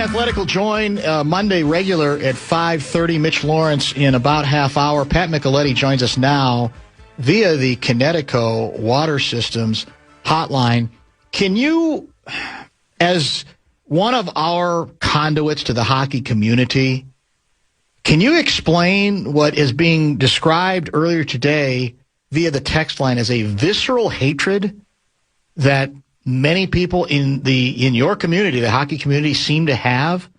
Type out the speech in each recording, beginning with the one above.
Athletic will join Monday regular at 5:30. Mitch Lawrence in about half hour. Pat Micheletti joins us now via the Connecticut Water Systems hotline. Can you, as one of our conduits to the hockey community, can you explain what is being described earlier today via the text line as a visceral hatred that many people in your community, the hockey community, seem to have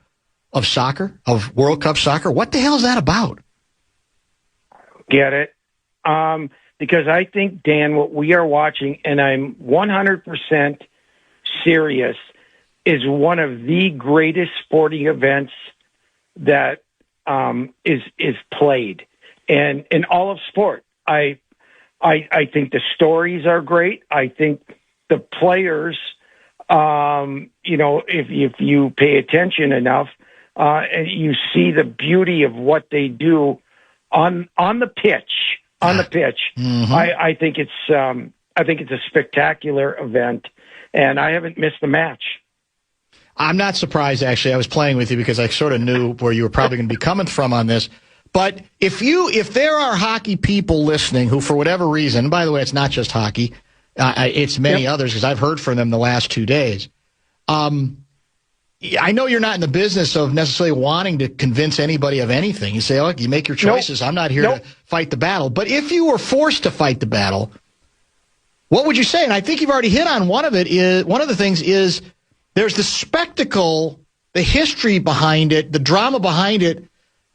of soccer, of World Cup soccer? What the hell is that about? Get it? Because I think, Dan, what we are watching, and I'm 100% serious, is one of the greatest sporting events that is played, and in all of sport. I think the stories are great. I think the players, if you pay attention enough, and you see the beauty of what they do on the pitch. Mm-hmm. I think it's a spectacular event, and I haven't missed a match. I'm not surprised, actually. I was playing with you because I sort of knew where you were probably going to be coming from on this. But if there are hockey people listening who, for whatever reason, and by the way, it's not just hockey, it's many others because I've heard from them the last 2 days. I know you're not in the business of necessarily wanting to convince anybody of anything. You say, look, you make your choices. Nope. I'm not here to fight the battle. But if you were forced to fight the battle, what would you say? And I think you've already hit on one of the things is there's the spectacle, the history behind it, the drama behind it,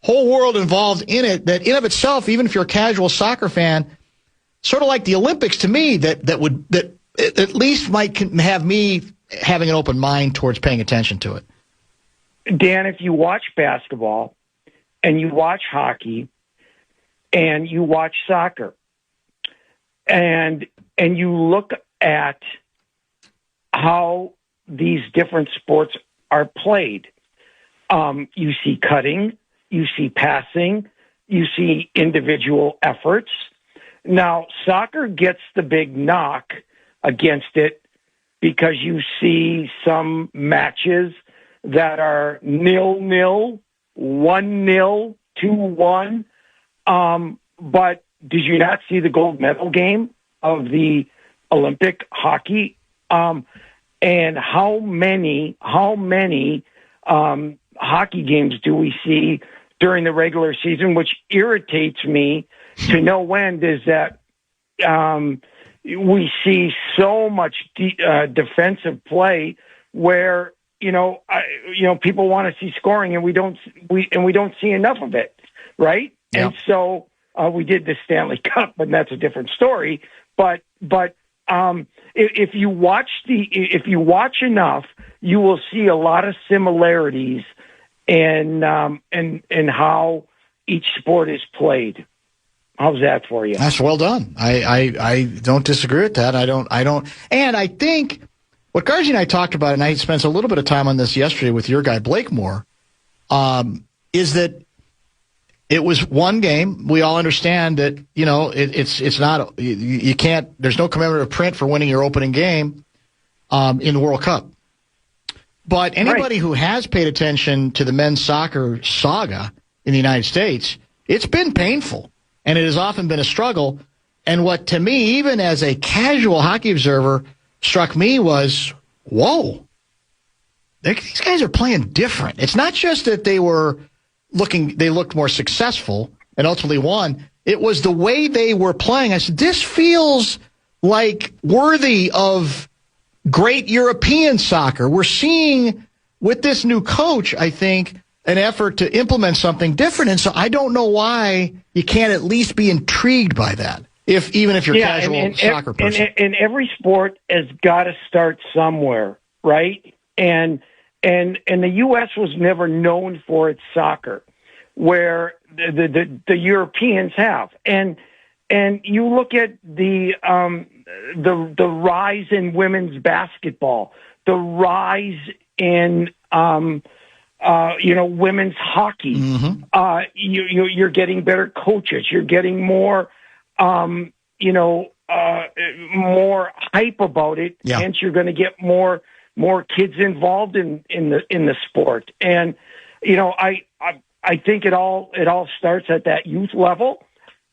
whole world involved in it, that in of itself, even if you're a casual soccer fan, sort of like the Olympics to me, that at least might have me having an open mind towards paying attention to it. Dan, if you watch basketball and you watch hockey and you watch soccer and you look at how these different sports are played, you see cutting, you see passing, you see individual efforts. Now, soccer gets the big knock against it because you see some matches that are 0-0, 1-0, 2-1. But did you not see the gold medal game of the Olympic hockey? And how many hockey games do we see during the regular season, which irritates me to no end, is that we see so much defensive play where people want to see scoring, and we don't see enough of it, right? Yeah. And so we did the Stanley Cup, and that's a different story. But if you watch enough, you will see a lot of similarities in how each sport is played. How's that for you? That's well done. I don't disagree with that. I don't. And I think what Gargi and I talked about, and I spent a little bit of time on this yesterday with your guy Blakemore, is that it was one game. We all understand that it's not, you can't. There's no commemorative print for winning your opening game in the World Cup. But anybody who has paid attention to the men's soccer saga in the United States, it's been painful. And it has often been a struggle. And what, to me, even as a casual hockey observer, struck me was, whoa, these guys are playing different. It's not just that they looked more successful and ultimately won. It was the way they were playing. I said, this feels like worthy of great European soccer. We're seeing with this new coach, I think, an effort to implement something different. And so I don't know why you can't at least be intrigued by that, even if you're a casual soccer person. And every sport has got to start somewhere, right? And the U.S. was never known for its soccer, where the Europeans have. And you look at the rise in women's basketball, the rise in women's hockey. Mm-hmm. You're getting better coaches. You're getting more more hype about it. Yeah. Hence, you're going to get more more kids involved in the sport. And, I think it all starts at that youth level,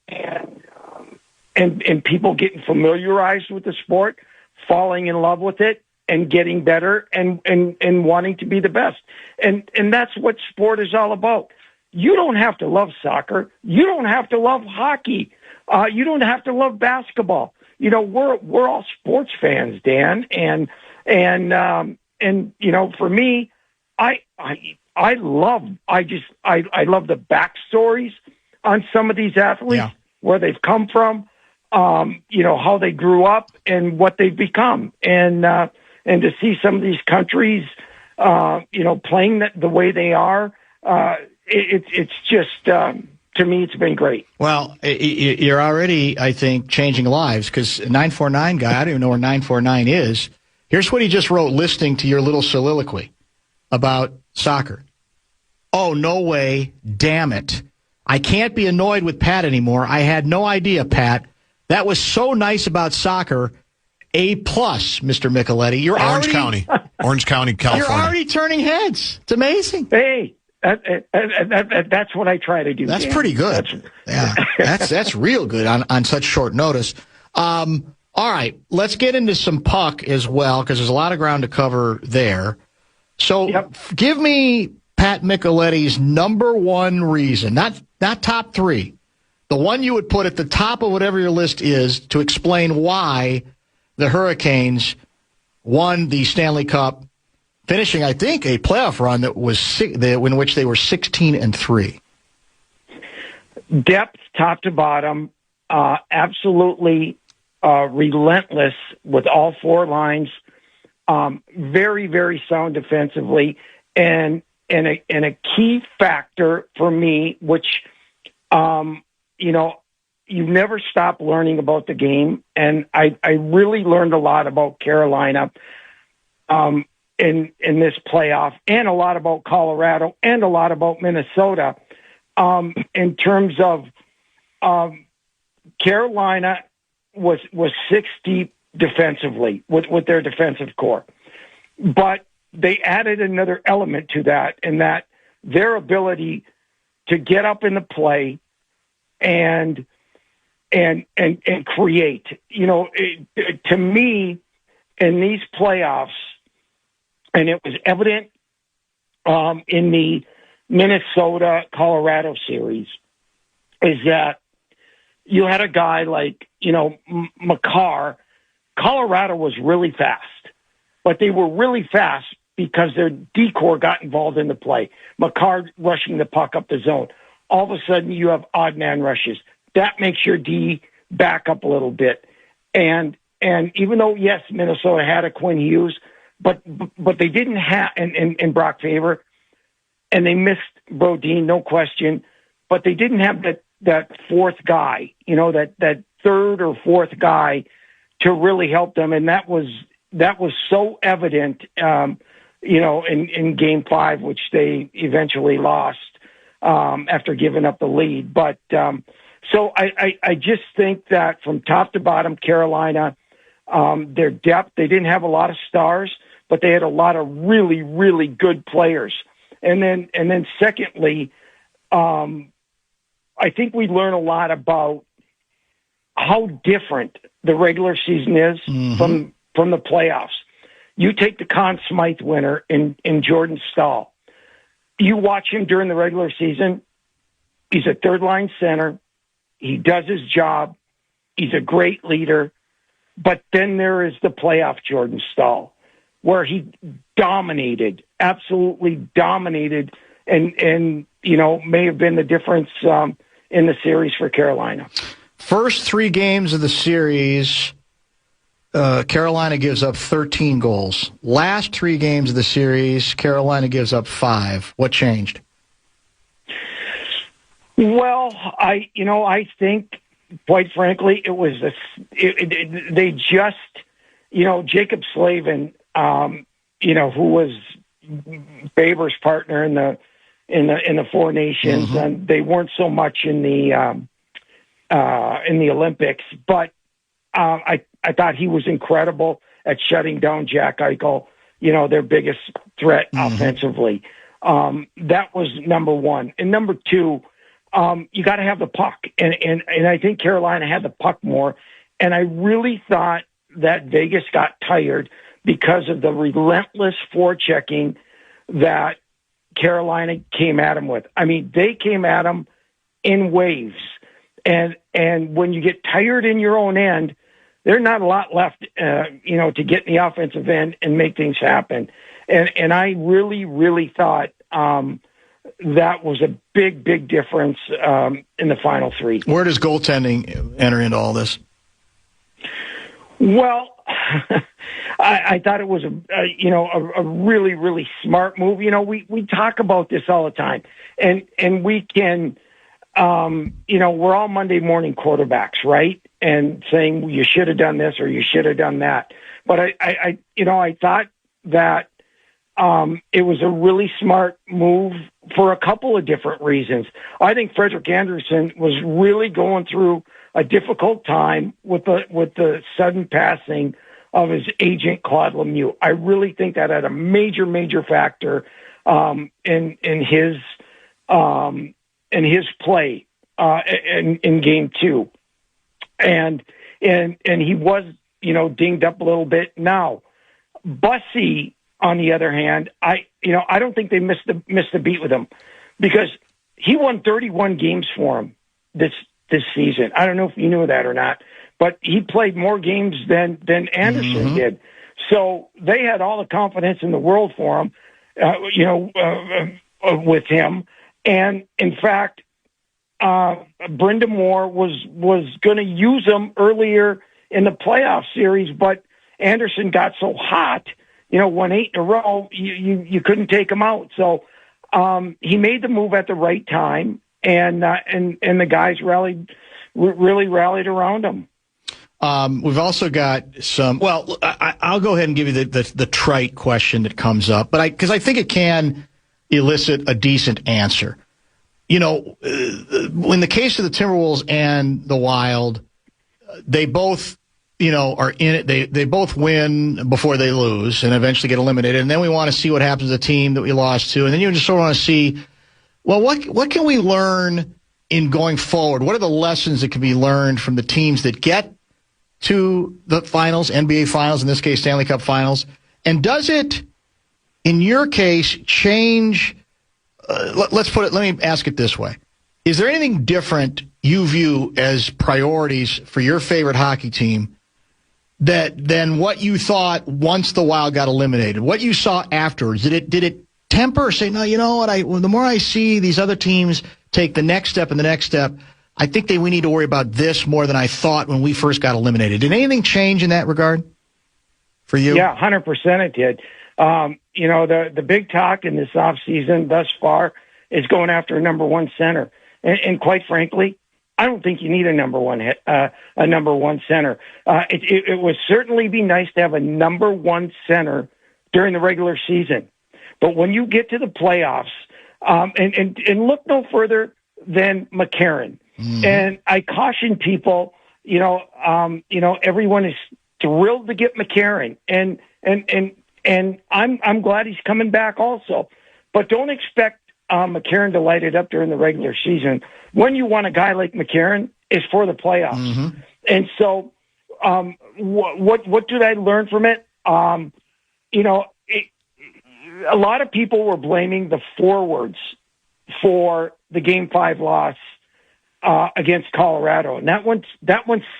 and people getting familiarized with the sport, falling in love with it, and getting better, and wanting to be the best. And that's what sport is all about. You don't have to love soccer. You don't have to love hockey. You don't have to love basketball. We're all sports fans, Dan, and for me, I love the backstories on some of these athletes, where they've come from, how they grew up and what they've become, and to see some of these countries, playing the way they are, it's just, to me, it's been great. Well, you're already, I think, changing lives, because 949 guy, I don't even know where 949 is. Here's what he just wrote listening to your little soliloquy about soccer. Oh, no way. Damn it. I can't be annoyed with Pat anymore. I had no idea, Pat. That was so nice about soccer. A+, Mr. Micheletti. You're Orange County, California. You're already turning heads. It's amazing. Hey, that's what I try to do. That's pretty good. That's real good on such short notice. All right, let's get into some puck as well, because there's a lot of ground to cover there. So give me Pat Micheletti's number one reason, not top three, the one you would put at the top of whatever your list is, to explain why the Hurricanes won the Stanley Cup, finishing, I think, a playoff run that was in which they were 16-3. Depth, top to bottom, absolutely relentless with all four lines. Very, very sound defensively, and a key factor for me, which you never stop learning about the game, and I really learned a lot about Carolina in this playoff, and a lot about Colorado, and a lot about Minnesota. In terms of Carolina was six deep defensively with their defensive core, but they added another element to that, in that their ability to get up in the play and create. To me, in these playoffs, and it was evident in the Minnesota-Colorado series, is that you had a guy like, Makar. Colorado was really fast, but they were really fast because their D-core got involved in the play. Makar rushing the puck up the zone. All of a sudden, you have odd man rushes. That makes your D back up a little bit. And even though, yes, Minnesota had a Quinn Hughes, but they didn't have, and Brock Faber, and they missed Brodin, no question, but they didn't have that fourth guy, that third or fourth guy to really help them. And that was so evident, in Game 5, which they eventually lost after giving up the lead. But so I just think that from top to bottom, Carolina, their depth, they didn't have a lot of stars, but they had a lot of really, really good players. And then secondly, I think we learn a lot about how different the regular season is from the playoffs. You take the Conn Smythe winner in Jordan Staal. You watch him during the regular season. He's a third-line center. He does his job. He's a great leader. But then there is the playoff Jordan Staal, where he dominated, absolutely dominated, and may have been the difference in the series for Carolina. First three games of the series, Carolina gives up 13 goals. Last three games of the series, Carolina gives up 5. What changed? Well, I think, quite frankly, it was they just, Jacob Slavin, who was Faber's partner in the Four Nations, and they weren't so much in the Olympics, but I thought he was incredible at shutting down Jack Eichel, their biggest threat offensively. That was number one. And number two, you got to have the puck. And I think Carolina had the puck more. And I really thought that Vegas got tired because of the relentless forechecking that Carolina came at them with. I mean, they came at them in waves. And when you get tired in your own end, there's not a lot left, to get in the offensive end and make things happen. And I really, really thought that was a big, big difference in the final three. Where does goaltending enter into all this? Well, I thought it was a really, really smart move. We talk about this all the time, and we can, we're all Monday morning quarterbacks, right? And saying you should have done this or you should have done that. But I thought that it was a really smart move for a couple of different reasons. I think Frederik Andersen was really going through a difficult time with the sudden passing of his agent Claude Lemieux. I really think that had a major, major factor in his play in game two, and he was dinged up a little bit. Now, Bussy, on the other hand, I don't think they missed a beat with him, because he won 31 games for him this season. I don't know if you knew that or not, but he played more games than Anderson did. So they had all the confidence in the world for him, with him. And in fact, Brenda Moore was going to use him earlier in the playoff series, but Anderson got so hot, won 8 in a row, you couldn't take him out. So he made the move at the right time, and the guys really rallied around him. We've also got some. Well, I'll go ahead and give you the trite question that comes up, but because I think it can elicit a decent answer. In the case of the Timberwolves and the Wild, they both, are in it. They both win before they lose and eventually get eliminated. And then we want to see what happens to the team that we lost to. And then you just sort of want to see, well, what can we learn in going forward? What are the lessons that can be learned from the teams that get to the finals, NBA finals, in this case, Stanley Cup finals? And does it, in your case, change? Let me ask it this way. Is there anything different you view as priorities for your favorite hockey team than what you thought once the Wild got eliminated? What you saw afterwards, did it temper or say, no, you know what, the more I see these other teams take the next step and the next step, I think we need to worry about this more than I thought when we first got eliminated. Did anything change in that regard for you? Yeah, 100% it did. The big talk in this offseason thus far is going after a number one center. And quite frankly, I don't think you need a number one center. It would certainly be nice to have a number one center during the regular season. But when you get to the playoffs, and look no further than McCarron. And I caution people, everyone is thrilled to get McCarron, and I'm glad he's coming back also. But don't expect McCarron to light it up during the regular season. When you want a guy like McCarron is for the playoffs. And so, what did I learn from it? A lot of people were blaming the forwards for the Game 5 loss against Colorado, and that one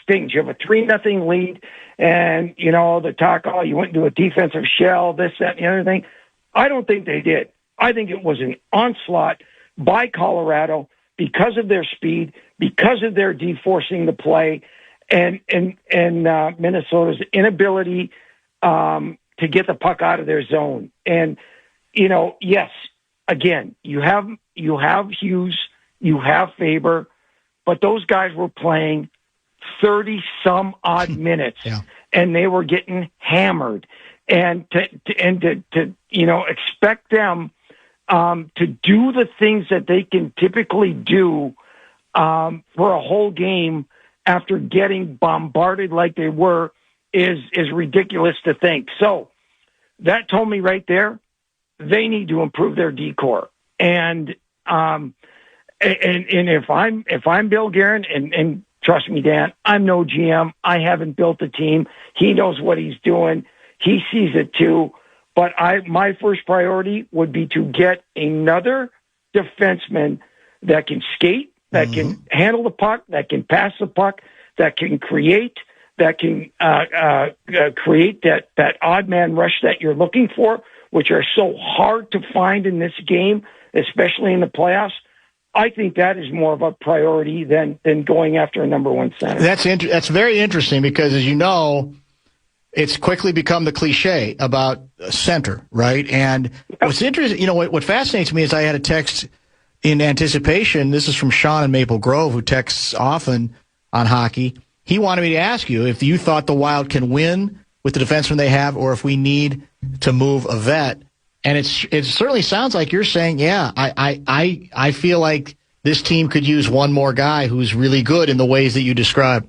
stings. You have a 3-0 lead, and the talk, you went into a defensive shell, this, that, and the other thing. I don't think they did. I think it was an onslaught by Colorado because of their speed, because of their de-forcing the play, and Minnesota's inability to get the puck out of their zone. And yes, again, you have Hughes, you have Faber, but those guys were playing 30-some odd minutes, and they were getting hammered. And to expect them to do the things that they can typically do for a whole game after getting bombarded like they were is ridiculous to think. So that told me right there they need to improve their decor. And if I'm Bill Guerin, and trust me, Dan, I'm no GM. I haven't built a team. He knows what he's doing. He sees it too. But my first priority would be to get another defenseman that can skate, that can handle the puck, that can pass the puck, that can create, that can create that odd man rush that you're looking for, which are so hard to find in this game, especially in the playoffs. I think that is more of a priority than going after a number one center. That's very interesting because, as you know, it's quickly become the cliche about center, right? And what's interesting, what fascinates me is I had a text in anticipation. This is from Sean in Maple Grove, who texts often on hockey. He wanted me to ask you if you thought the Wild can win with the defenseman they have, or if we need to move a vet. And it certainly sounds like you're saying, yeah, I feel like this team could use one more guy who's really good in the ways that you described.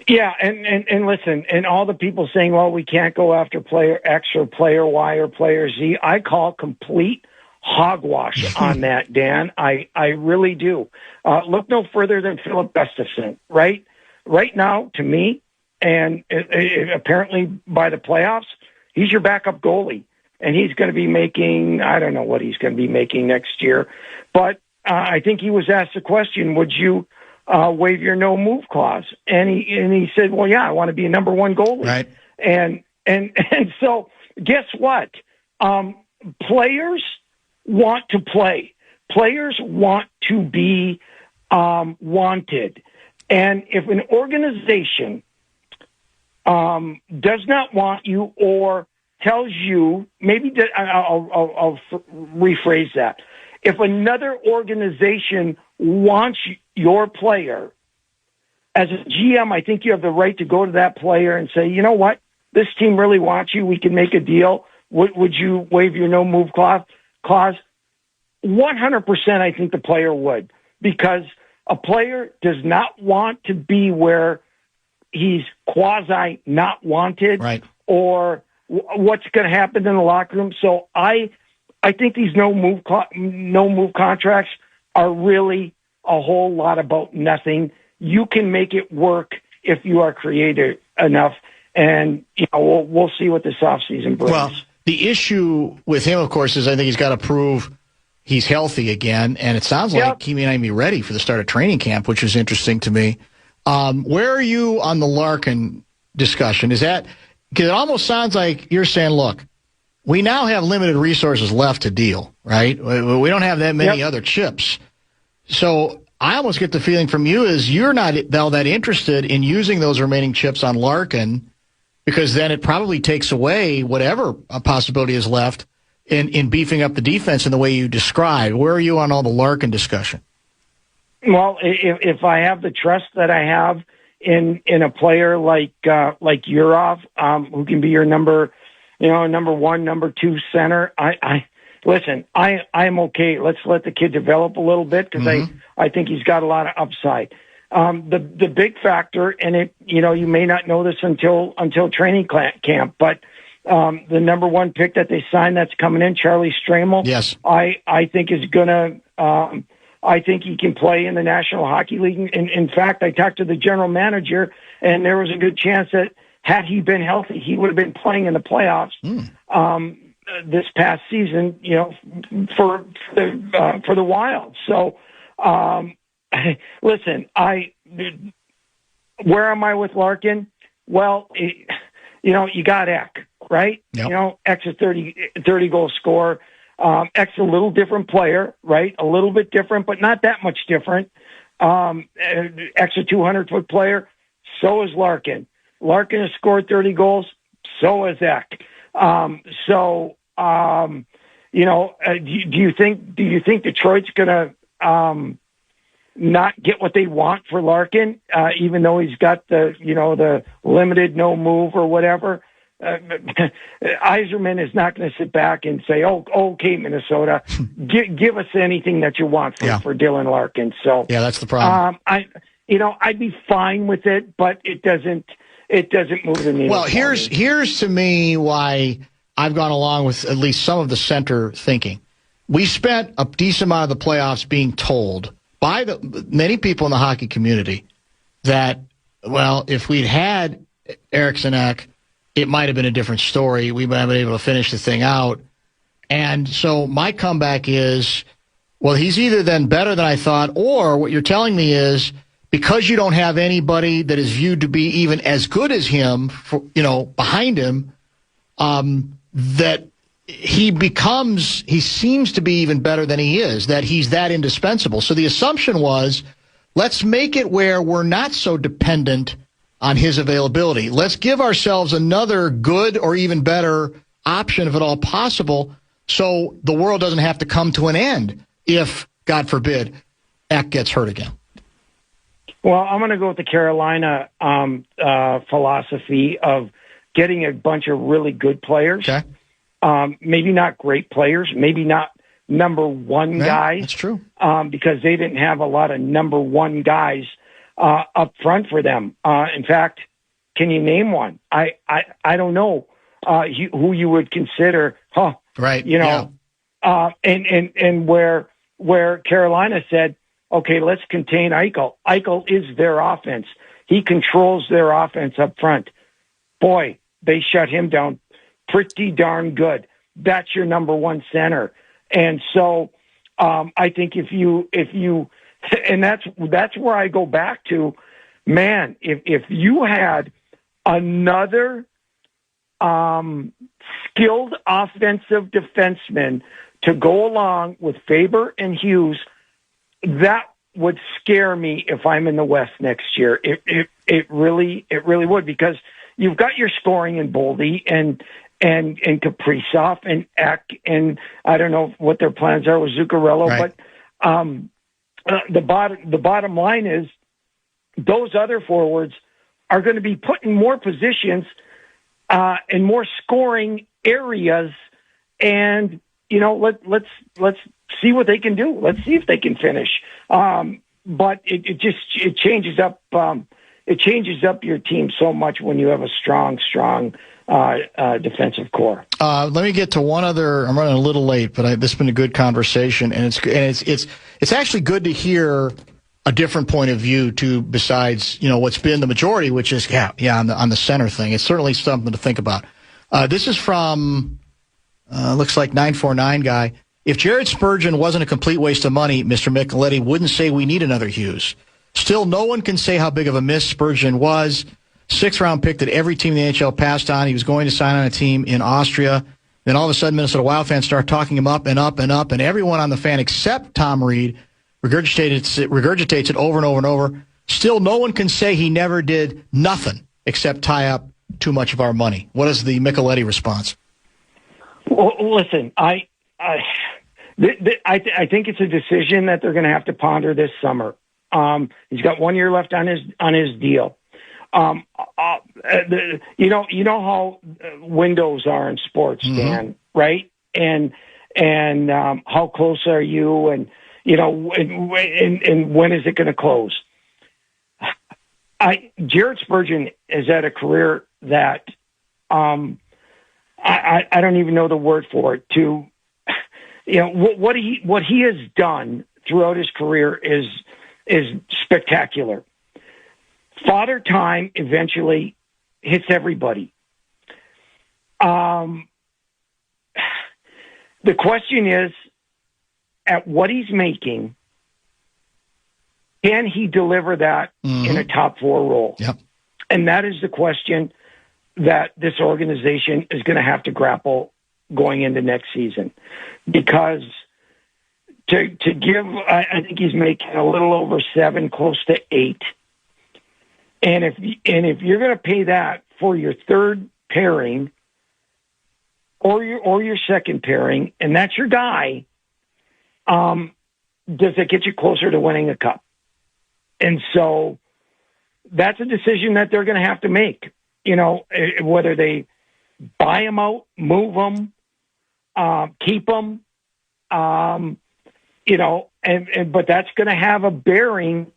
Yeah, and listen, and all the people saying, well, we can't go after player X or player Y or player Z, I call complete hogwash on that, Dan. I really do. Look no further than Philip Gustafson, right? Right now, to me, and apparently by the playoffs, he's your backup goalie. And he's going to be making, I don't know what he's going to be making next year. But I think he was asked the question, would you waive your no-move clause? And he said, well, yeah, I want to be a number one goalie. Right. And so guess what? Players want to play. Players want to be wanted. And if an organization does not want you or tells you, maybe I'll rephrase that. If another organization wants your player, as a GM, I think you have the right to go to that player and say, you know what, this team really wants you. We can make a deal. Would you waive your no-move clause? 100% I think the player would, because a player does not want to be where he's quasi not wanted, right, or what's going to happen in the locker room. So I think these no move contracts are really a whole lot about nothing. You can make it work if you are creative enough, and we'll see what this offseason brings. Well, the issue with him, of course, is I think he's got to prove he's healthy again, and it sounds like he may not be ready for the start of training camp, which is interesting to me. Where are you on the Larkin discussion? Is that, because it almost sounds like you're saying, look, we now have limited resources left to deal, right? We don't have that many other chips. So I almost get the feeling from you is you're not all that interested in using those remaining chips on Larkin, because then it probably takes away whatever a possibility is left in beefing up the defense in the way you described. Where are you on all the Larkin discussion? Well, if I have the trust that I have in a player like Urov, who can be your number one, number two center, I'm okay. Let's let the kid develop a little bit, because I think he's got a lot of upside. The big factor, and you may not know this until training camp, but the number one pick that they signed that's coming in, Charlie Stramel, yes, I think is gonna. I think he can play in the National Hockey League. In fact, I talked to the general manager, and there was a good chance that had he been healthy, he would have been playing in the playoffs this past season. For the Wild. So, listen, where am I with Larkin? Well, you got Eck, right? Yep. Eck's a 30 goal scorer. Eck's a little different player, right? A little bit different, but not that much different. Eck's a 200-foot player. So is Larkin. Larkin has scored 30 goals. So has Eck. Do you think Detroit's going to not get what they want for Larkin, even though he's got the limited no move or whatever? Yzerman is not going to sit back and say, okay, Minnesota, give us anything that you want for Dylan Larkin. So yeah, that's the problem. I'd be fine with it, but it doesn't it doesn't move the needle. Well, here's to me why I've gone along with at least some of the center thinking. We spent a decent amount of the playoffs being told by many people in the hockey community that, well, if we'd had Eriksson Ek, it might have been a different story. We might have been able to finish the thing out. And so my comeback is, well, he's either then better than I thought, or what you're telling me is because you don't have anybody that is viewed to be even as good as him, behind him, that he seems to be even better than he is, that he's that indispensable. So the assumption was, let's make it where we're not so dependent on his availability. Let's give ourselves another good or even better option, if at all possible, so the world doesn't have to come to an end if, God forbid, Ek gets hurt again. Well, I'm going to go with the Carolina philosophy of getting a bunch of really good players. Okay. Maybe not great players, maybe not number one guys. That's true. Because they didn't have a lot of number one guys up front for them. In fact, can you name one? I don't know who you would consider. Right. And where Carolina said, okay, let's contain Eichel. Eichel is their offense. He controls their offense up front. Boy, they shut him down pretty darn good. That's your number one center. And so I think if you and that's where I go back to, man, if you had another skilled offensive defenseman to go along with Faber and Hughes, that would scare me if I'm in the West next year. It really would, because you've got your scoring in Boldy and Kaprizov and Ek, and I don't know what their plans are with Zuccarello, right. But the bottom line is those other forwards are going to be put in more positions and more scoring areas, and let's see what they can do. Let's see if they can finish. But it changes up. It changes up your team so much when you have a strong defensive core. Let me get to one other. I'm running a little late, but this has been a good conversation, and it's actually good to hear a different point of view too, besides what's been the majority, which is on the center thing. It's certainly something to think about. This is from looks like 949 guy. If Jared Spurgeon wasn't a complete waste of money, Mr. Micheletti wouldn't say we need another Hughes. Still, no one can say how big of a miss Spurgeon was. 6th-round pick that every team in the NHL passed on. He was going to sign on a team in Austria. Then all of a sudden, Minnesota Wild fans start talking him up and up and up, and everyone on the fan except Tom Reed regurgitates it over and over and over. Still, no one can say he never did nothing except tie up too much of our money. What is the Micheletti response? Well, listen, I think it's a decision that they're going to have to ponder this summer. He's got 1 year left on his deal. You know how windows are in sports, Dan, right? And how close are you? And and when is it going to close? Jared Spurgeon has had a career that I don't even know the word for it. What he has done throughout his career is spectacular. Father Time eventually hits everybody. The question is, at what he's making, can he deliver that in a top 4 role? Yep. And that is the question that this organization is going to have to grapple going into next season. Because to give, I think he's making a little over 7, close to 8. And if you're going to pay that for your third pairing or your second pairing, and that's your guy, does it get you closer to winning a cup? And so that's a decision that they're going to have to make. Whether they buy them out, move them, keep them, but that's going to have a bearing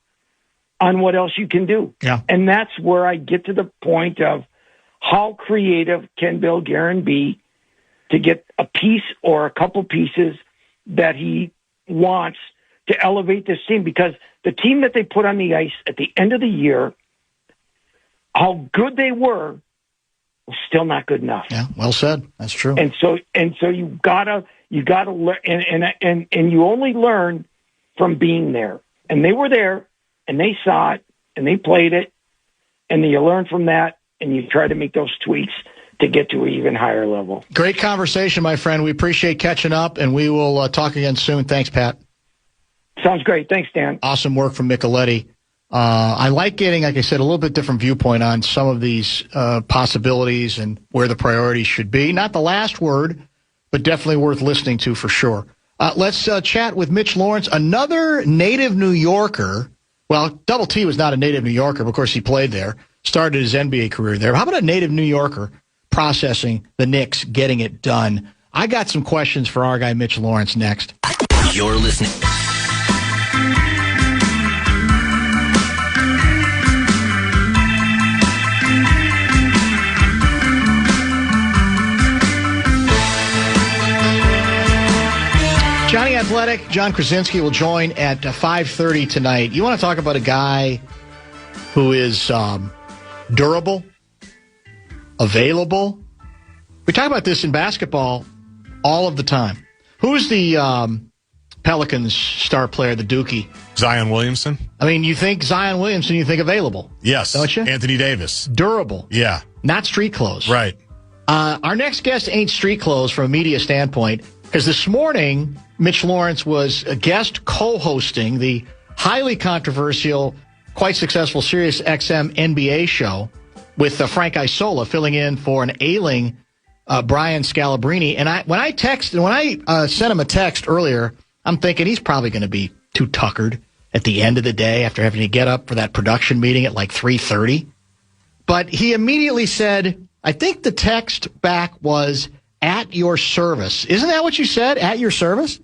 on what else you can do. Yeah. And that's where I get to the point of how creative can Bill Guerin be to get a piece or a couple pieces that he wants to elevate this team, because the team that they put on the ice at the end of the year, how good they were, was still not good enough. Yeah, well said. That's true. And so you gotta learn, and you only learn from being there. And they were there, and they saw it, and they played it, and then you learn from that, and you try to make those tweaks to get to an even higher level. Great conversation, my friend. We appreciate catching up, and we will talk again soon. Thanks, Pat. Sounds great. Thanks, Dan. Awesome work from Micheletti. I like getting, like I said, a little bit different viewpoint on some of these possibilities and where the priorities should be. Not the last word, but definitely worth listening to for sure. Let's chat with Mitch Lawrence, another native New Yorker. Well, Double T was not a native New Yorker, but of course he played there, started his NBA career there. How about a native New Yorker processing the Knicks, getting it done? I got some questions for our guy Mitch Lawrence next. You're listening. Johnny Athletic, John Krasinski will join at 5:30 tonight. You want to talk about a guy who is durable, available? We talk about this in basketball all of the time. Who's the Pelicans star player, the Dookie? Zion Williamson? I mean, you think Zion Williamson, you think available. Yes. Don't you? Anthony Davis. Durable. Yeah. Not street clothes. Right. Our next guest ain't street clothes from a media standpoint, because this morning, Mitch Lawrence was a guest co-hosting the highly controversial, quite successful Sirius XM NBA show with Frank Isola filling in for an ailing Brian Scalabrine. And when I sent him a text earlier, I'm thinking he's probably going to be too tuckered at the end of the day after having to get up for that production meeting at like 3:30. But he immediately said, I think the text back was, at your service. Isn't that what you said? At your service?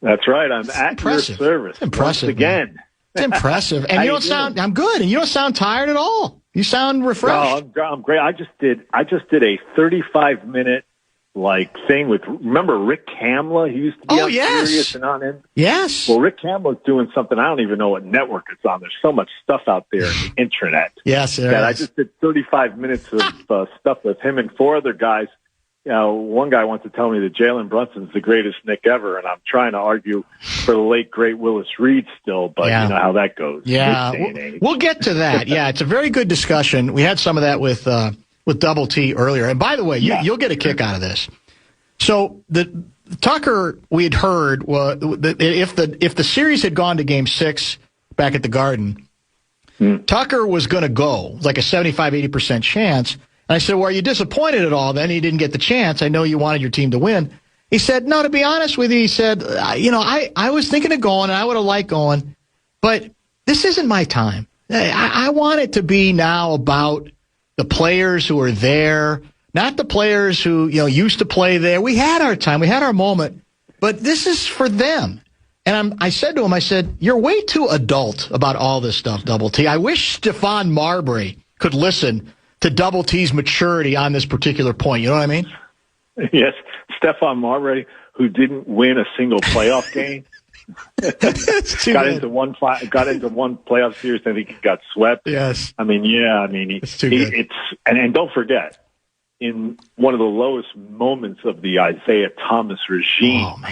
That's right. I'm at impressive. your service. It's impressive. Once again. It's impressive. And you don't sound, I'm good. And you don't sound tired at all. You sound refreshed. No, I'm great. I just did a 35-minute thing with, remember Rick Kamla? He used to be on Sirius and on in. Yes. Well, Rick Kamla's doing something. I don't even know what network it's on. There's so much stuff out there in the internet. Yes, there is. I just did 35 minutes of stuff with him and four other guys. You know, one guy wants to tell me that Jalen Brunson's the greatest Knick ever, and I'm trying to argue for the late, great Willis Reed still, but you know how that goes. Yeah, we'll get to that. Yeah, it's a very good discussion. We had some of that with Double T earlier. And by the way, you'll get a kick out of this. So the Tucker, we had heard, if the series had gone to Game 6 back at the Garden, Tucker was going to go, like a 75-80% chance. And I said, well, are you disappointed at all? Then he didn't get the chance. I know you wanted your team to win. He said, no, to be honest with you, he said, I was thinking of going, and I would have liked going, but this isn't my time. I want it to be now about the players who are there, not the players who, used to play there. We had our time. We had our moment, but this is for them. And I said to him, I said, you're way too adult about all this stuff, Double T. I wish Stephon Marbury could listen to Double T's maturity on this particular point. You know what I mean? Yes. Stephon Marbury, who didn't win a single playoff game, got into one playoff series. I think he got swept. Yes. It's and don't forget, in one of the lowest moments of the Isaiah Thomas regime,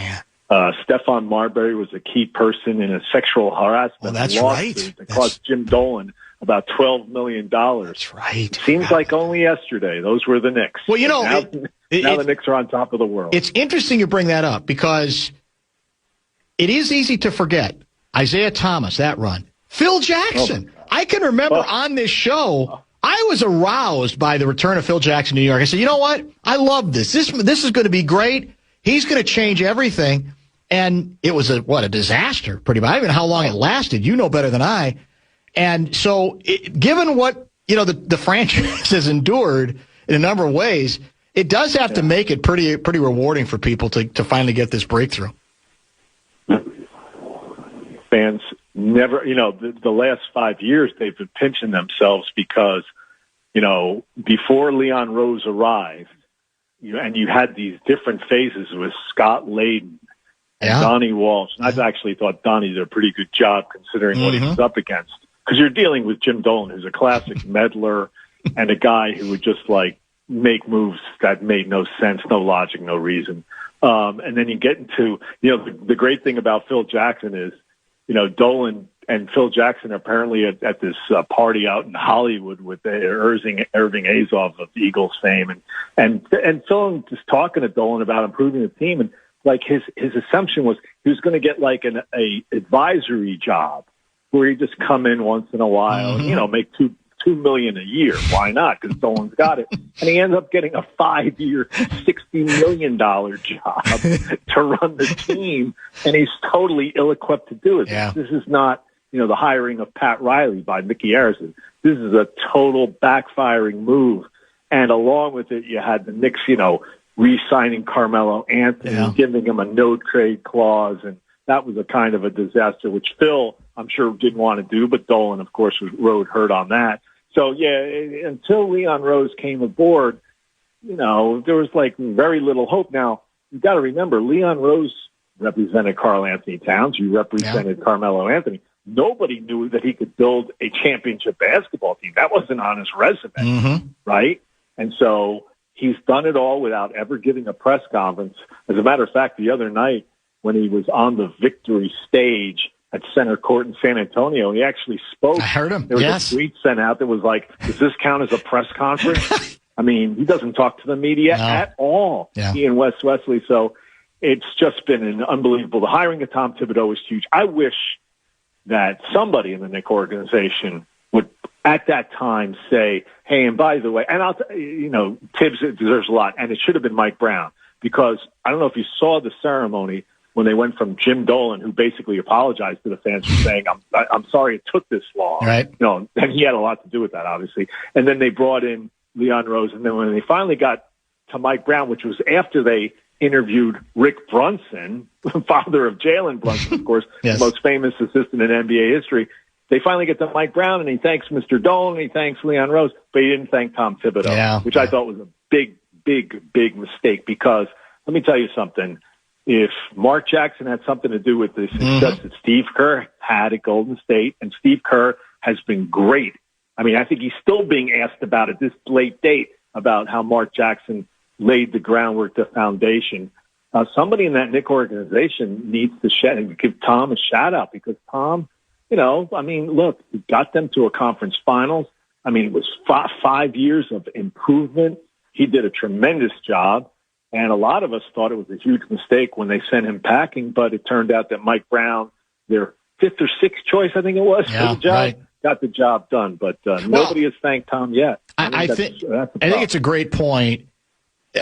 Stephon Marbury was a key person in a sexual harassment lawsuit that cost Jim Dolan about $12 million. That's right. Seems like only yesterday. Those were the Knicks. Well, now the Knicks are on top of the world. It's interesting you bring that up because it is easy to forget. Isaiah Thomas, that run. Phil Jackson. I can remember on this show, I was aroused by the return of Phil Jackson to New York. I said, you know what? I love this. This is going to be great. He's going to change everything. And it was a disaster, pretty much. I don't even know how long it lasted. You know better than I. And so, given what the franchise has endured in a number of ways, it does have to make it pretty rewarding for people to finally get this breakthrough. Fans never, the last 5 years they've been pinching themselves because, before Leon Rose arrived, and you had these different phases with Scott Layden and Donnie Walsh. And I've actually thought Donnie did a pretty good job considering what he was up against. Because you're dealing with Jim Dolan, who's a classic meddler and a guy who would just make moves that made no sense, no logic, no reason. And then you get into, the great thing about Phil Jackson is, Dolan and Phil Jackson are apparently at this party out in Hollywood with Irving Azoff of Eagles fame. And Phil is talking to Dolan about improving the team. And his assumption was he was going to get a advisory job where he'd just come in once in a while and, make $2 million a year. Why not? Because Dolan's got it. And he ends up getting a 5-year, $60 million job to run the team. And he's totally ill-equipped to do it. Yeah. This is not, the hiring of Pat Riley by Mickey Harrison. This is a total backfiring move. And along with it, you had the Knicks, re-signing Carmelo Anthony, giving him a no-trade clause. And that was a kind of a disaster, which Phil, I'm sure, didn't want to do. But Dolan, of course, rode herd on that. So, until Leon Rose came aboard, there was very little hope. Now, you've got to remember, Leon Rose represented Karl Anthony Towns. You represented Carmelo Anthony. Nobody knew that he could build a championship basketball team. That wasn't on his resume, right? And so he's done it all without ever giving a press conference. As a matter of fact, the other night when he was on the victory stage at center court in San Antonio, he actually spoke. I heard him. There was a tweet sent out that was does this count as a press conference? I mean, he doesn't talk to the media at all, he and Wes Wesley. So it's just been an unbelievable. The hiring of Tom Thibodeau is huge. I wish that somebody in the Knicks organization would at that time say, hey, and by the way, and Tibbs deserves a lot, and it should have been Mike Brown, because I don't know if you saw the ceremony when they went from Jim Dolan, who basically apologized to the fans for saying, I'm sorry it took this long. Right. And he had a lot to do with that, obviously. And then they brought in Leon Rose. And then when they finally got to Mike Brown, which was after they interviewed Rick Brunson, father of Jalen Brunson, of course, the most famous assistant in NBA history, they finally get to Mike Brown, and he thanks Mr. Dolan, he thanks Leon Rose, but he didn't thank Tom Thibodeau, which I thought was a big, big, big mistake, because let me tell you something. If Mark Jackson had something to do with the success that Steve Kerr had at Golden State, and Steve Kerr has been great. I mean, I think he's still being asked about at this late date about how Mark Jackson laid the groundwork, the foundation. Somebody in that Knicks organization needs to give Tom a shout out, because Tom, look, he got them to a conference finals. I mean, it was 5 years of improvement. He did a tremendous job. And a lot of us thought it was a huge mistake when they sent him packing, but it turned out that Mike Brown, their 5th or 6th choice, I think it was, for the job, got the job done. But nobody has thanked Tom yet. I think it's a great point.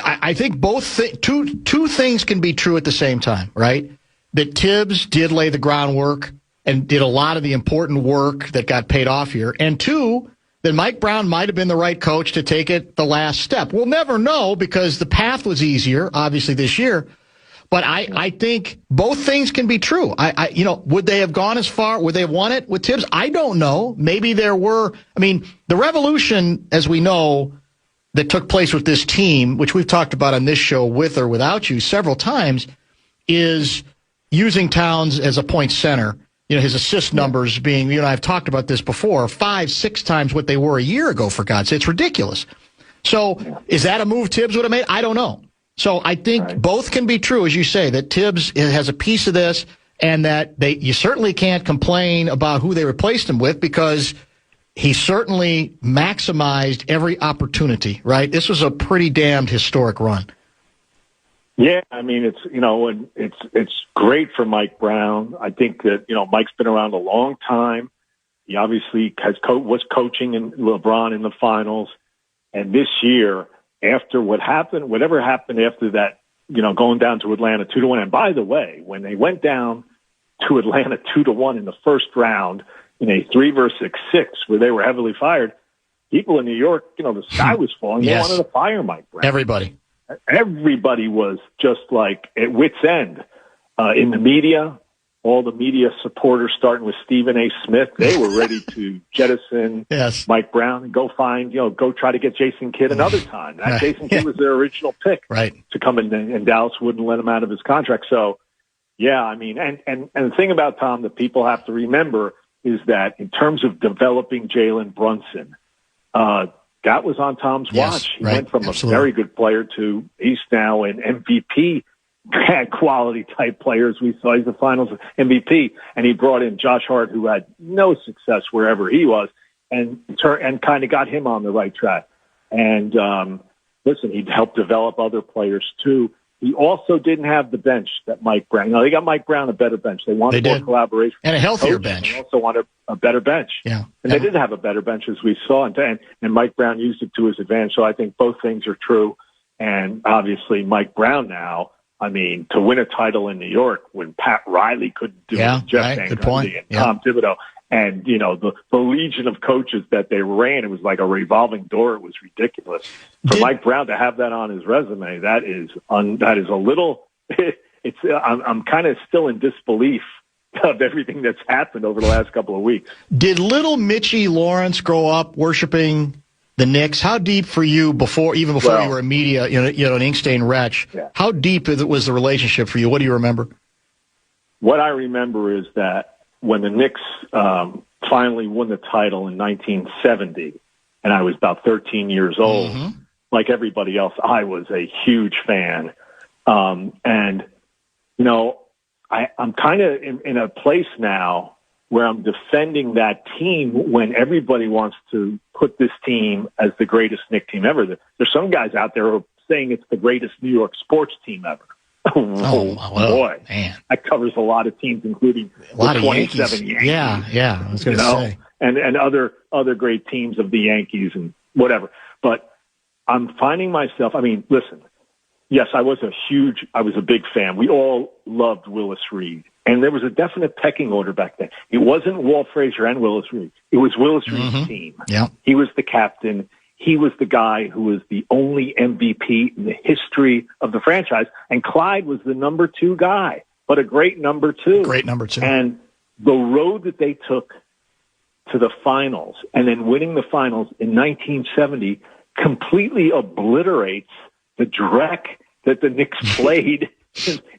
I think two things can be true at the same time, right? That Tibbs did lay the groundwork and did a lot of the important work that got paid off here. And two, that Mike Brown might have been the right coach to take it the last step. We'll never know, because the path was easier, obviously, this year. But I think both things can be true. Would they have gone as far? Would they have won it with Tibbs? I don't know. Maybe there were. I mean, the revolution, as we know, that took place with this team, which we've talked about on this show with or without you several times, is using Towns as a point center. His assist numbers being, I've talked about this before, 5-6 times what they were a year ago, for God's sake. It's ridiculous. So is that a move Tibbs would have made? I don't know. So I think both can be true, as you say, that Tibbs has a piece of this, and that you certainly can't complain about who they replaced him with, because he certainly maximized every opportunity, right? This was a pretty damned historic run. Yeah, I mean, it's great for Mike Brown. I think that, Mike's been around a long time. He obviously was coaching in LeBron in the finals. And this year, after whatever happened after that, going down to Atlanta 2-1. And by the way, when they went down to Atlanta 2-1 in the first round in a 3-6 where they were heavily fired, people in New York, the sky was falling. They wanted to fire Mike Brown. Everybody was just at wit's end in the media, all the media supporters, starting with Stephen A. Smith, they were ready to jettison Mike Brown and go try to get Jason Kidd another time. That Jason Kidd was their original pick to come in, and Dallas wouldn't let him out of his contract. So, yeah, I mean, and the thing about Tom that people have to remember is that in terms of developing Jalen Brunson, that was on Tom's watch. He went from a very good player to he's now an MVP quality type player, as we saw. He's the finals MVP, and he brought in Josh Hart, who had no success wherever he was, and kind of got him on the right track. And listen, he helped develop other players too. He also didn't have the bench that Mike Brown. They got Mike Brown a better bench. They wanted more collaboration and a healthier bench. They also wanted a better bench. Yeah, and they did have a better bench, as we saw, and Mike Brown used it to his advantage. So I think both things are true. And obviously, Mike Brown now, I mean, to win a title in New York when Pat Riley couldn't do it, Jeff Van Gundy and Tom Thibodeau, and the legion of coaches that they ran, it was like a revolving door. It was ridiculous. For Mike Brown to have that on his resume, that is a little. I'm kind of still in disbelief of everything that's happened over the last couple of weeks. Did little Mitchy Lawrence grow up worshiping the Knicks? How deep for you before you were a media, an ink-stained wretch? Yeah. How deep was the relationship for you? What do you remember? What I remember is that when the Knicks finally won the title in 1970, and I was about 13 years old, like everybody else, I was a huge fan. And I'm kind of in a place now where I'm defending that team when everybody wants to put this team as the greatest Knicks team ever. There's some guys out there who are saying it's the greatest New York sports team ever. Boy, man. That covers a lot of teams, including a lot the of 27 Yankees. Yeah, I was going to say. And other great teams of the Yankees and whatever. But I'm finding myself, I mean, listen, yes, I was a big fan. We all loved Willis Reed. And there was a definite pecking order back then. It wasn't Walt Frazier and Willis Reed. It was Willis Reed's team. Yeah. He was the captain. He was the guy who was the only MVP in the history of the franchise. And Clyde was the number 2 guy, but a great number 2. Great number 2. And the road that they took to the finals and then winning the finals in 1970 completely obliterates the dreck that the Knicks played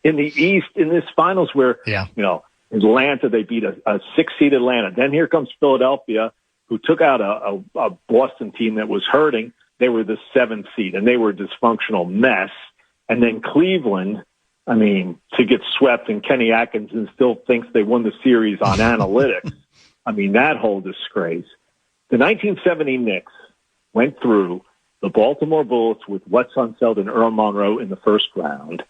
in the East in this finals where, Atlanta, they beat a 6-seed Atlanta. Then here comes Philadelphia, who took out a Boston team that was hurting. They were the 7th seed, and they were a dysfunctional mess. And then Cleveland, I mean, to get swept, and Kenny Atkinson still thinks they won the series on analytics. I mean, that whole disgrace. The 1970 Knicks went through the Baltimore Bullets with Wes Unseld and Earl Monroe in the first round.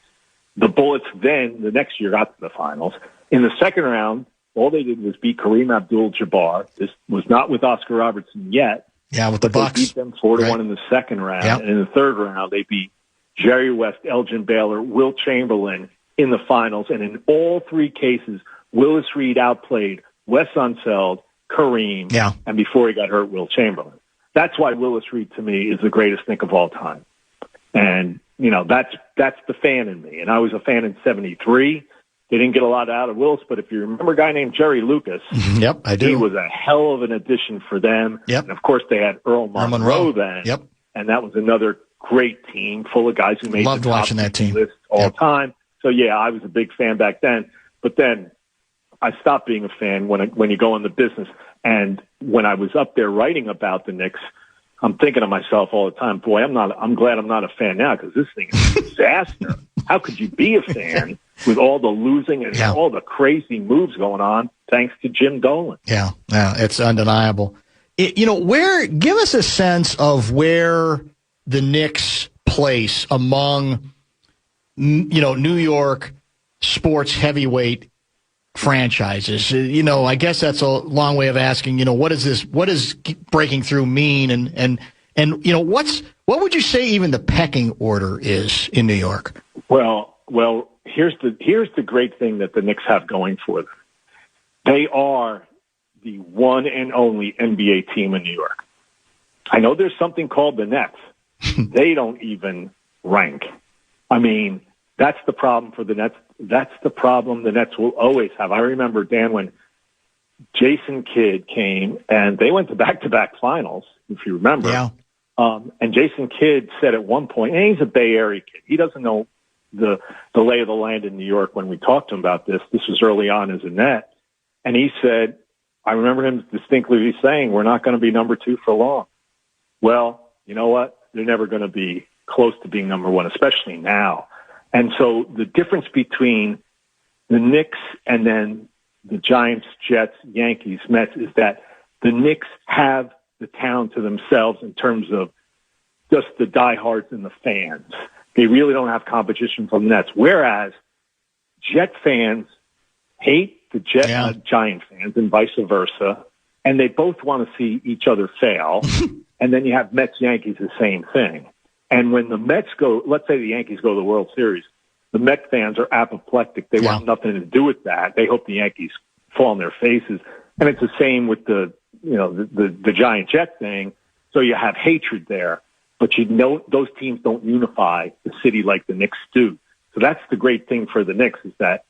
The Bullets then, the next year, got to the finals. In the second round, all they did was beat Kareem Abdul-Jabbar. This was not with Oscar Robertson yet. Yeah, with the Bucks. They beat them 4-1 in the second round. Yep. And in the third round, they beat Jerry West, Elgin Baylor, Wilt Chamberlain in the finals. And in all 3 cases, Willis Reed outplayed Wes Unseld, Kareem, and before he got hurt, Wilt Chamberlain. That's why Willis Reed, to me, is the greatest Knick of all time. And, that's the fan in me. And I was a fan in 73. They didn't get a lot out of Willis, but if you remember a guy named Jerry Lucas, yep, I do. He was a hell of an addition for them. Yep. And, of course, they had Earl Monroe then. Yep. And that was another great team full of guys who made Loved the top watching that team list all the time. So, yeah, I was a big fan back then. But then I stopped being a fan when you go in the business. And when I was up there writing about the Knicks, I'm thinking to myself all the time, boy, I'm glad I'm not a fan now because this thing is a disaster. How could you be a fan with all the losing and all the crazy moves going on thanks to Jim Dolan? Yeah, it's undeniable. Give us a sense of where the Knicks place among, New York sports heavyweight franchises. I guess that's a long way of asking, what does breaking through mean? And what would you say even the pecking order is in New York? Well, here's the great thing that the Knicks have going for them. They are the one and only NBA team in New York. I know there's something called the Nets. They don't even rank. I mean, That's the problem for the Nets. That's the problem the Nets will always have. I remember, Dan, when Jason Kidd came, and they went to back-to-back finals, if you remember. Yeah. And Jason Kidd said at one point, and he's a Bay Area kid. He doesn't know the lay of the land in New York when we talked to him about this. This was early on as a Net. And he said, I remember him distinctly saying, we're not going to be number 2 for long. Well, you know what? They're never going to be close to being number 1, especially now. And so the difference between the Knicks and then the Giants, Jets, Yankees, Mets is that the Knicks have the town to themselves in terms of just the diehards and the fans. They really don't have competition from the Nets. Whereas Jet fans hate the Giant fans and vice versa, and they both want to see each other fail. And then you have Mets, Yankees, the same thing. And when the Mets go, let's say the Yankees go to the World Series, the Mets fans are apoplectic. They want nothing to do with that. They hope the Yankees fall on their faces. And it's the same with the Giant Jet thing. So you have hatred there. But you know those teams don't unify the city like the Knicks do. So that's the great thing for the Knicks is that,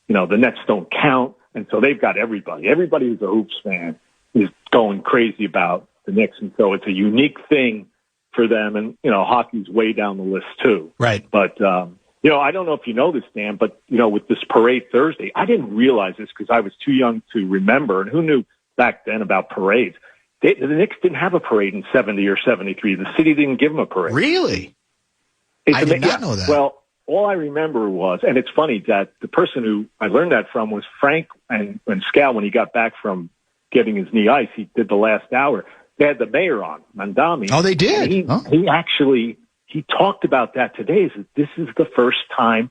the Nets don't count. And so they've got everybody. Everybody who's a Hoops fan is going crazy about the Knicks. And so it's a unique thing for them. And, hockey's way down the list too. Right. But, I don't know if you know this, Dan, but, with this parade Thursday, I didn't realize this because I was too young to remember. And who knew back then about parades? The Knicks didn't have a parade in 70 or 73. The city didn't give them a parade. Really? I did not know that. Well, all I remember was, and it's funny that the person who I learned that from was Frank and Scal when he got back from getting his knee ice. He did the last hour. They had the mayor on, Mandami. Oh, they did? He talked about that today. This is the first time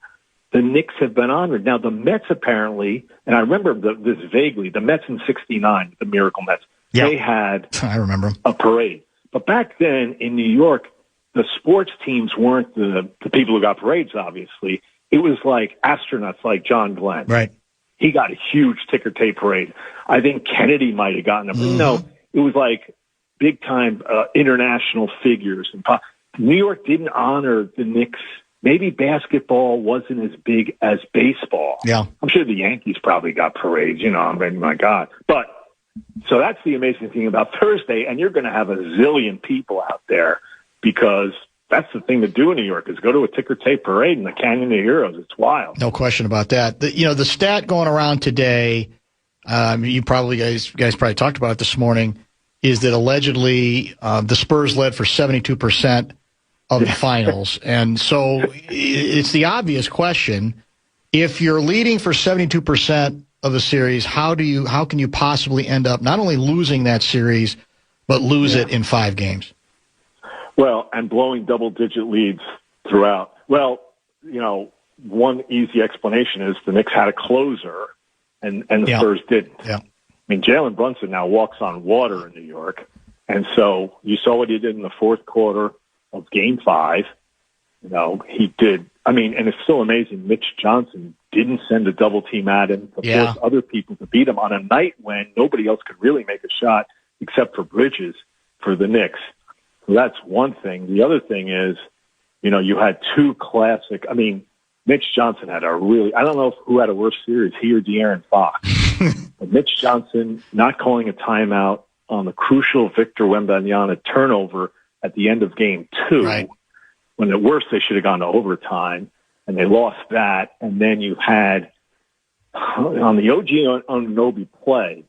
the Knicks have been honored. Now, the Mets apparently, and I remember this vaguely, the Mets in 69, the Miracle Mets, they had I remember a parade. But back then in New York, the sports teams weren't the people who got parades, obviously. It was like astronauts like John Glenn. Right. He got a huge ticker tape parade. I think Kennedy might have gotten a parade. No, it was like big-time international figures. And New York didn't honor the Knicks. Maybe basketball wasn't as big as baseball. Yeah. I'm sure the Yankees probably got parades, my God. But so that's the amazing thing about Thursday, and you're going to have a zillion people out there because that's the thing to do in New York is go to a ticker tape parade in the Canyon of Heroes. It's wild. No question about that. The stat going around today, you probably guys probably talked about it this morning, is that allegedly the Spurs led for 72% of the finals. And so it's the obvious question. If you're leading for 72% of the series, how can you possibly end up not only losing that series, but lose it in 5 games? Well, and blowing double-digit leads throughout. Well, one easy explanation is the Knicks had a closer, and the Spurs didn't. Yeah. I mean, Jalen Brunson now walks on water in New York, and so you saw what he did in the fourth quarter of Game 5. He did. I mean, and it's still amazing. Mitch Johnson didn't send a double team at him to force other people to beat him on a night when nobody else could really make a shot except for Bridges for the Knicks. So that's one thing. The other thing is, you had 2 classic. I mean, Mitch Johnson had a really, I don't know who had a worse series, he or De'Aaron Fox. But Mitch Johnson not calling a timeout on the crucial Victor Wembanyama turnover at the end of Game 2. Right. When at worst they should have gone to overtime, and they lost that. And then you had, on the OG Anunoby play,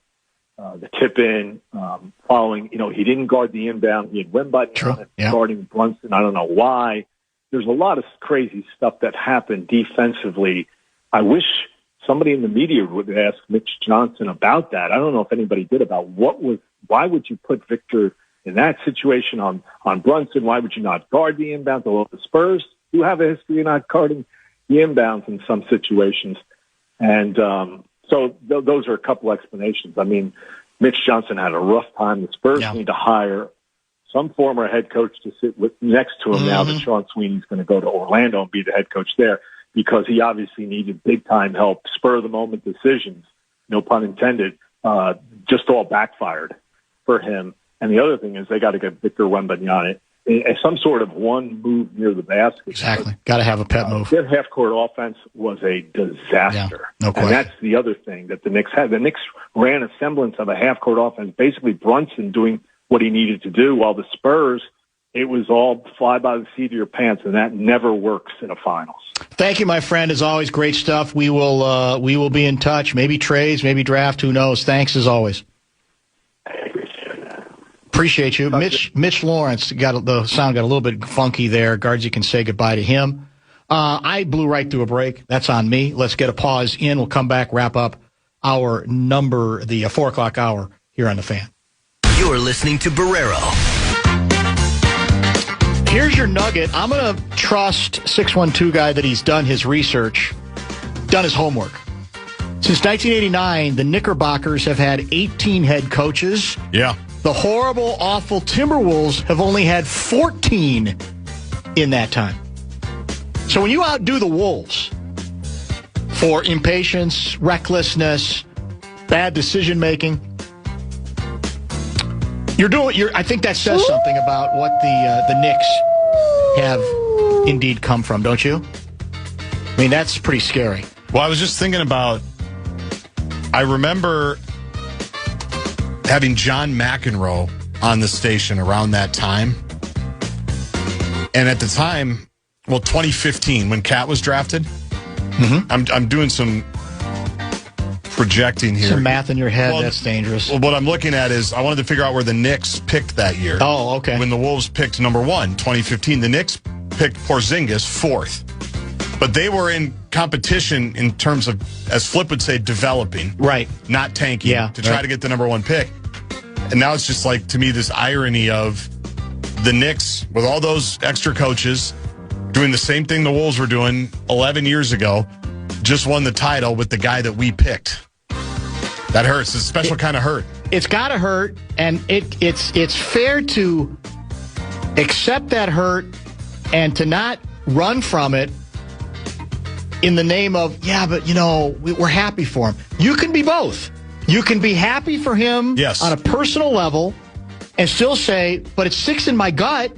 the tip-in following, he didn't guard the inbound. He had Wembanyama guarding Brunson. I don't know why. There's a lot of crazy stuff that happened defensively. I wish somebody in the media would ask Mitch Johnson about that. I don't know if anybody did about why would you put Victor in that situation on Brunson? Why would you not guard the inbound? The Spurs do have a history of not guarding the inbounds in some situations. And so those are a couple explanations. I mean, Mitch Johnson had a rough time. The Spurs need to hire some former head coach to sit next to him now that Sean Sweeney's going to go to Orlando and be the head coach there because he obviously needed big-time help, spur-of-the-moment decisions, no pun intended, just all backfired for him. And the other thing is they got to get Victor Wembanyama some sort of one move near the basket. Exactly. Got to have a pet move. Their half-court offense was a disaster. Yeah, no question. And that's the other thing that the Knicks had. The Knicks ran a semblance of a half-court offense, basically Brunson doing what he needed to do, while the Spurs, it was all fly by the seat of your pants, and that never works in a finals. Thank you, my friend. As always, great stuff. We will be in touch. Maybe trades, maybe draft. Who knows? Thanks as always. Appreciate you. Mitch Lawrence, the sound got a little bit funky there. Guards, you can say goodbye to him. I blew right through a break. That's on me. Let's get a pause in. We'll come back, wrap up the 4 o'clock hour here on The Fan. You're listening to Barrero. Here's your nugget. I'm going to trust 612 guy that he's done his research, done his homework. Since 1989, the Knickerbockers have had 18 head coaches. Yeah. The horrible, awful Timberwolves have only had 14 in that time. So when you outdo the Wolves for impatience, recklessness, bad decision-making, I think that says something about what the Knicks have indeed come from, don't you? I mean, that's pretty scary. Well, I was just thinking about, I remember having John McEnroe on the station around that time. And at the time, 2015, when Cat was drafted, I'm doing some projecting here. Some math in your head, that's dangerous. Well, what I'm looking at is I wanted to figure out where the Knicks picked that year. Oh, okay. When the Wolves picked number 1, 2015, the Knicks picked Porzingis 4th. But they were in competition in terms of, as Flip would say, developing. Right. Not tanking to try to get the number 1 pick. And now it's just like, to me, this irony of the Knicks, with all those extra coaches, doing the same thing the Wolves were doing 11 years ago, just won the title with the guy that we picked. That hurts. It's a special kind of hurt. It's got to hurt, and it's fair to accept that hurt and to not run from it in the name of, but, we're happy for him. You can be both. You can be happy for him on a personal level and still say, but it sticks in my gut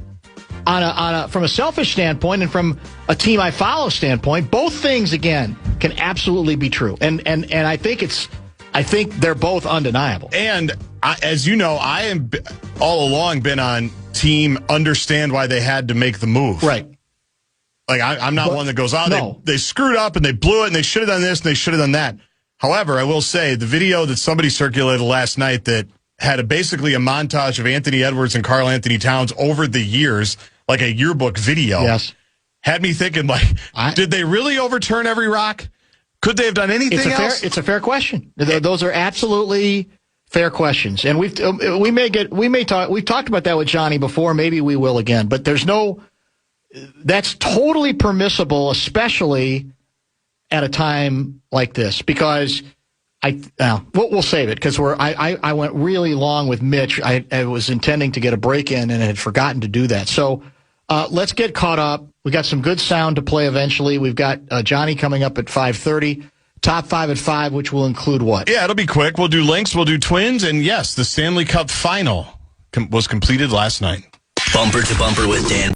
from a selfish standpoint and from a team I follow standpoint. Both things, again, can absolutely be true. And I think they're both undeniable. And as you know, I am all along been on team understand why they had to make the move. Right. Like, I'm not one that goes, they screwed up and they blew it and they should have done this and they should have done that. However, I will say the video that somebody circulated last night that had basically a montage of Anthony Edwards and Karl Anthony Towns over the years, like a yearbook video, had me thinking, did they really overturn every rock? Could they have done anything else? It's a fair question. Those are absolutely fair questions. And we've talked about that with Johnny before. Maybe we will again. But that's totally permissible, especially at a time like this, because we'll save it because I went really long with Mitch. I was intending to get a break in and had forgotten to do that. So let's get caught up. We got some good sound to play eventually. We've got Johnny coming up at 5:30. Top 5 at 5, which will include what? Yeah, it'll be quick. We'll do Lynx, we'll do Twins, and yes, the Stanley Cup final was completed last night. Bumper to bumper with Dan.